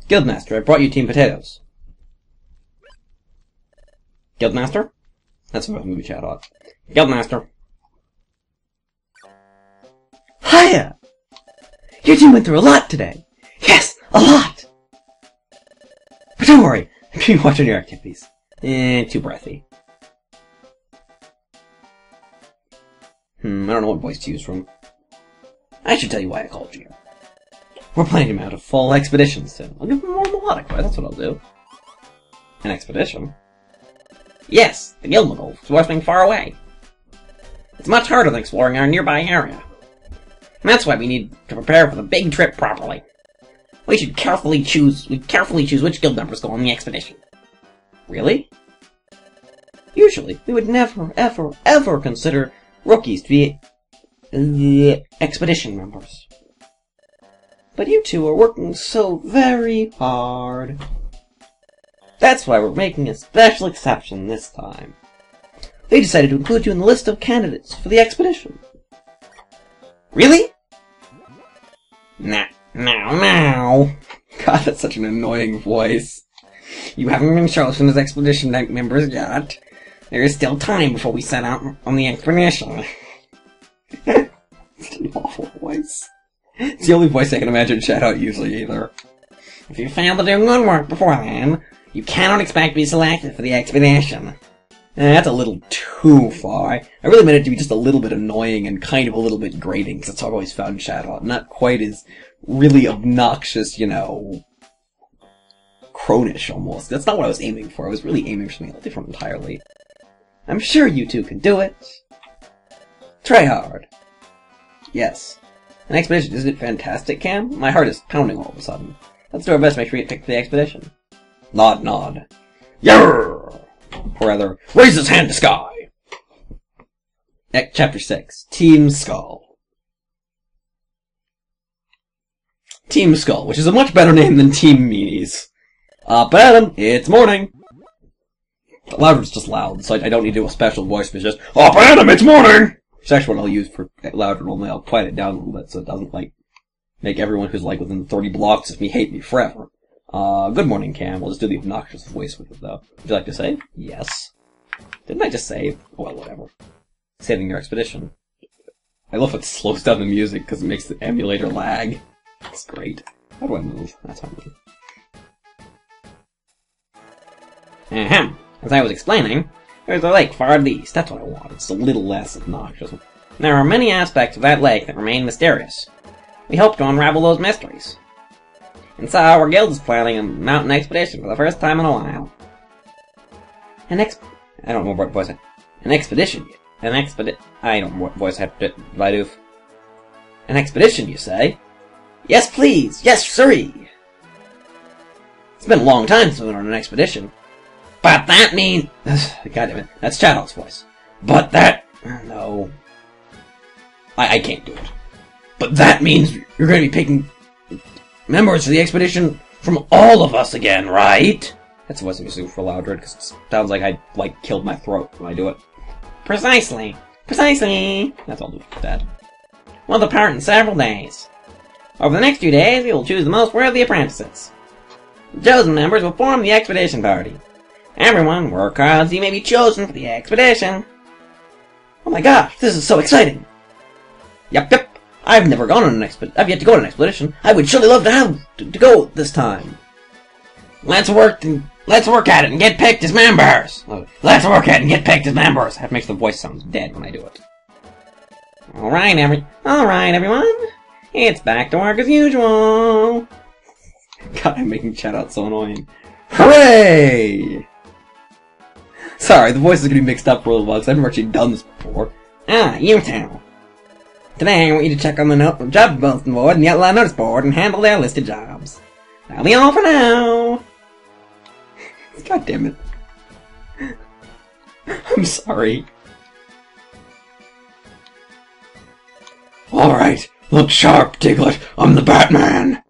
Guildmaster, I brought you team potatoes. Guildmaster? That's what I'm movie chat on. Guildmaster. Hiya! Your team went through a lot today. Yes, a lot! But don't worry, I'm being watched on your activities. Too breathy. I don't know what voice to use from. I should tell you why I called you. We're planning to mount a full expedition soon. I'll give them more melodic voice, that's what I'll do. An expedition? Yes, the Gilmagol is working far away. It's much harder than exploring our nearby area. And that's why we need to prepare for the big trip properly. We should carefully choose which guild members go on the expedition. Really? Usually, we would never, ever, ever consider rookies to be the expedition members. But you two are working so very hard. That's why we're making a special exception this time. They decided to include you in the list of candidates for the expedition. Really? Now. God, that's such an annoying voice. You haven't been chosen as expedition members yet. There is still time before we set out on the expedition. It's an awful voice. It's the only voice I can imagine chat out usually either. If you fail to do good work beforehand, you cannot expect to be selected for the expedition. That's a little too far. I really meant it to be just a little bit annoying and kind of a little bit grating, because that's how I've always found chat out. Not quite as really obnoxious, you know, cronish almost. That's not what I was aiming for. I was really aiming for something different entirely. I'm sure you two can do it. Try hard. Yes. An expedition, isn't it fantastic, Cam? My heart is pounding all of a sudden. Let's do our best to make sure we get picked for the expedition. Nod, nod. Yarr! Or rather, raise his hand to sky! Chapter 6. Team Skull. Team Skull, which is a much better name than Team Meanies. Up, Adam, it's morning! Louder's just loud, so I don't need to do a special voice, but it's just, Up, Adam, it's morning! It's actually what I'll use for louder normally. I'll quiet it down a little bit so it doesn't, like, make everyone who's, like, within 30 blocks of me hate me forever. Good morning, Cam. We'll just do the obnoxious voice with it, though. Would you like to save? Yes. Didn't I just save? Oh, well, whatever. Saving your expedition. I love it slows down the music because it makes the emulator lag. It's great. How do I move? That's how I move. Ahem. As I was explaining, there's a lake far to the east. That's what I want. It's a little less obnoxious. There are many aspects of that lake that remain mysterious. We hope to unravel those mysteries. And so our guild is planning a mountain expedition for the first time in a while. I don't know what voice an expedition. I don't know what voice I do. An expedition, you say? Yes, please! Yes, sirree! It's been a long time since we went on an expedition. But that means... God damn it. That's Chadow's voice. But that... No. I can't do it. But that means you're going to be picking members for the expedition from all of us again, right? That's the voice I'm using for Loudred, because it sounds like I, killed my throat when I do it. Precisely. Precisely. That's all I'll do with that. We'll depart in several days. Over the next few days, we will choose the most worthy apprentices. The chosen members will form the expedition party. Everyone, work hard so you may be chosen for the expedition. Oh my gosh, this is so exciting! Yep. I've never gone on an I've yet to go on an expedition. I would surely love to go this time. Let's work at it and get picked as members. Let's work at it and get picked as members. That makes the voice sound dead when I do it. All right, everyone. It's back to work as usual. God, I'm making chat out so annoying. Hooray! Sorry, the voice is gonna be mixed up for a little while because I've never actually done this before. You tell. Today, I want you to check on the job bulletin board and the outline notice board and handle their listed jobs. That'll be all for now. God damn it. I'm sorry. Alright, look sharp, Diglett. I'm the Batman.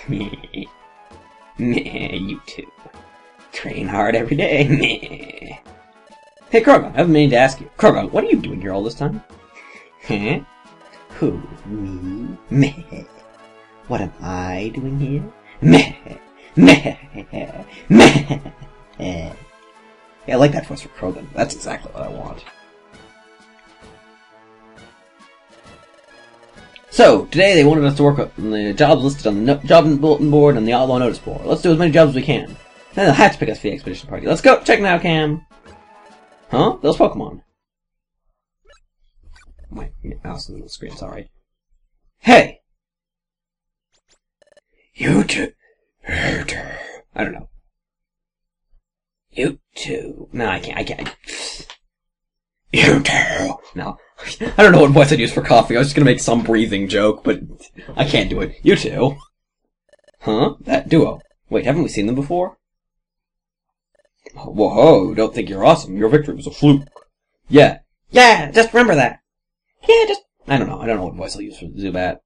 Meh. You too. Train hard every day. Meh. Hey, Krogon, I've been meaning to ask you. Krogon, what are you doing here all this time? Huh? Who? Me? Meh. What am I doing here? Meh, meh, meh. Yeah, I like that voice for Krogan. That's exactly what I want. So, today they wanted us to work on the jobs listed on the job bulletin board and the outlaw notice board. Let's do as many jobs as we can. Then they'll have to pick us for the expedition party. Let's go! Check now, Cam! Huh? Those Pokemon. My mouse is on the screen, sorry. Hey! You two. I don't know. You two. No, I can't. You two. No. I don't know what voice I'd use for coffee. I was just gonna make some breathing joke, but I can't do it. You two. Huh? That duo. Wait, haven't we seen them before? Whoa, don't think you're awesome. Your victory was a fluke. Yeah. Yeah, just remember that. Yeah, just... I don't know what voice I'll use for Zubat.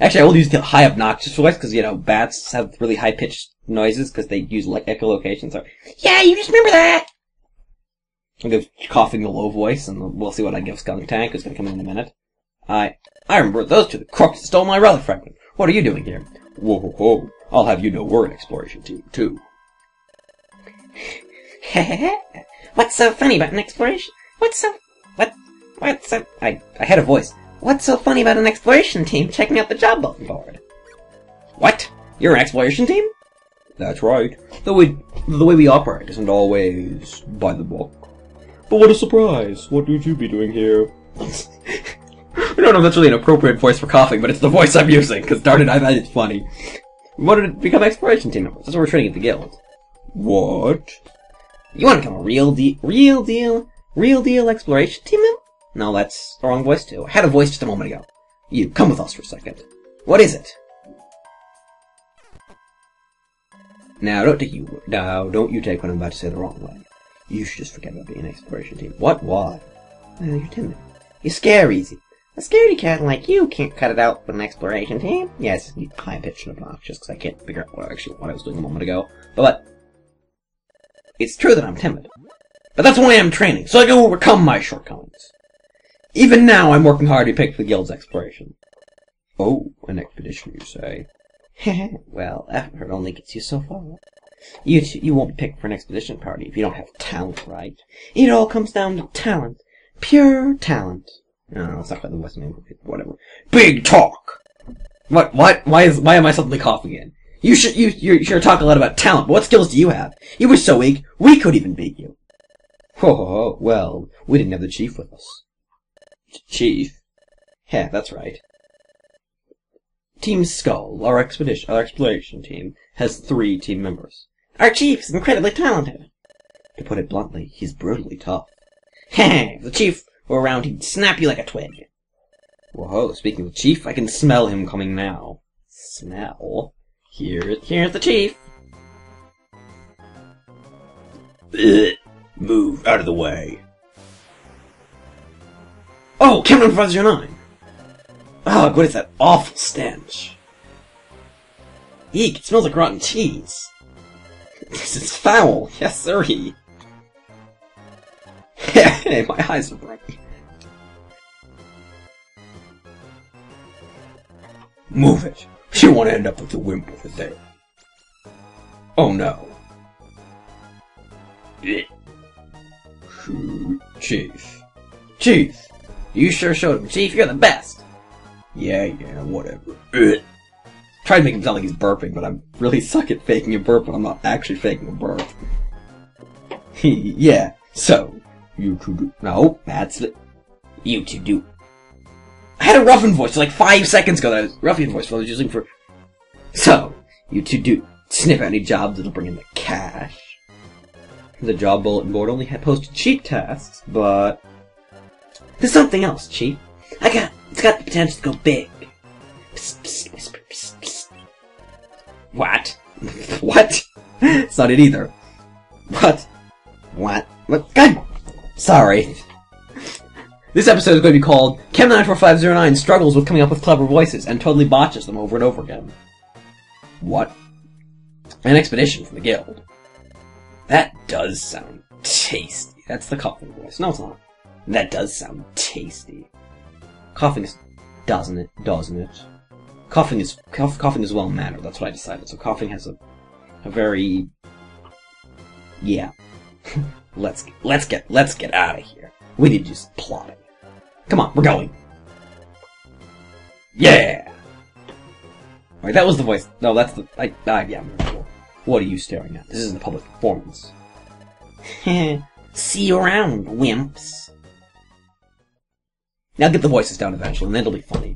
Actually, I will use the high obnoxious voice, because, you know, bats have really high-pitched noises, because they use, like, echolocation, so... Yeah, you just remember that! I'll give coughing the low voice, and we'll see what I give Skunktank, who's gonna come in a minute. I remember those two, the crooks that stole my relic fragment. What are you doing here? Whoa, whoa, whoa. I'll have you know we're an exploration team, too. What's so funny about an exploration? I had a voice. What's so funny about an exploration team checking out the job bulletin board? What? You're an exploration team? That's right. The way we operate isn't always by the book. But what a surprise! What would you be doing here? I don't know if that's really an appropriate voice for coughing, but it's the voice I'm using, because darn it, I thought it's funny. We wanted to become exploration team members. That's what we're training at the guild. What? You want to become a real deal exploration team member? No, that's the wrong voice too. I had a voice just a moment ago. You, come with us for a second. What is it? Now, don't you take what I'm about to say the wrong way. You should just forget about being an exploration team. What? Why? Well, you're timid. You scare easy. A scaredy cat like you can't cut it out with an exploration team. Yes, high-pitched and obnoxious, because I can't figure out what I was doing a moment ago. But it's true that I'm timid. But that's why I'm training, so I can overcome my shortcomings. Even now, I'm working hard to be picked for the guild's exploration. Oh, an expedition, you say? Well, effort only gets you so far. You won't be picked for an expedition party if you don't have talent, right? It all comes down to talent. Pure talent. No, it's not quite the West name. Whatever. Big talk! What? Why am I suddenly coughing in? You sure talk a lot about talent, but what skills do you have? You were so weak, we could even beat you. Oh, well, we didn't have the chief with us. Chief? Yeah, that's right. Team Skull, our exploration team, has 3 team members. Our chief's incredibly talented. To put it bluntly, he's brutally tough. If the chief were around, he'd snap you like a twig. Whoa, speaking of the chief, I can smell him coming now. Smell? Here's the chief. Move out of the way. Oh, Captain 509! Ugh, what is that awful stench? Eek, it smells like rotten cheese. This is foul, yes sirree. Hey, my eyes are bright. Move it. You want to end up with the wimp over there. Oh no. Chief. Chief! You sure showed him, Chief. You're the best. Yeah, whatever. Tried to make him sound like he's burping, but I really suck at faking a burp when I'm not actually faking a burp. Yeah, so, you two do... No, that's it. You two do... I had a Ruffin voice like 5 seconds ago. That was Ruffin voice I was using for... So, you two do sniff out any jobs that'll bring in the cash. The job bulletin board only had posted cheap tasks, but... There's something else, Chief. It's got the potential to go big. Psst, psst, whisper, psst, psst. What? What? It's not it either. What? What? God! Sorry. This episode is going to be called Chem94509 struggles with coming up with clever voices and totally botches them over and over again. What? An expedition from the guild. That does sound tasty. That's the coughing voice. No, it's not. That does sound tasty. Coughing, doesn't it? Doesn't it? coughing is well mannered. That's what I decided. So coughing has a very, yeah. let's get out of here. We need to do some plotting. Come on, we're going. Yeah. Alright, that was the voice. No, that's the yeah. What are you staring at? This isn't a public performance. See you around, wimps. Now get the voices down eventually, and then it'll be funny.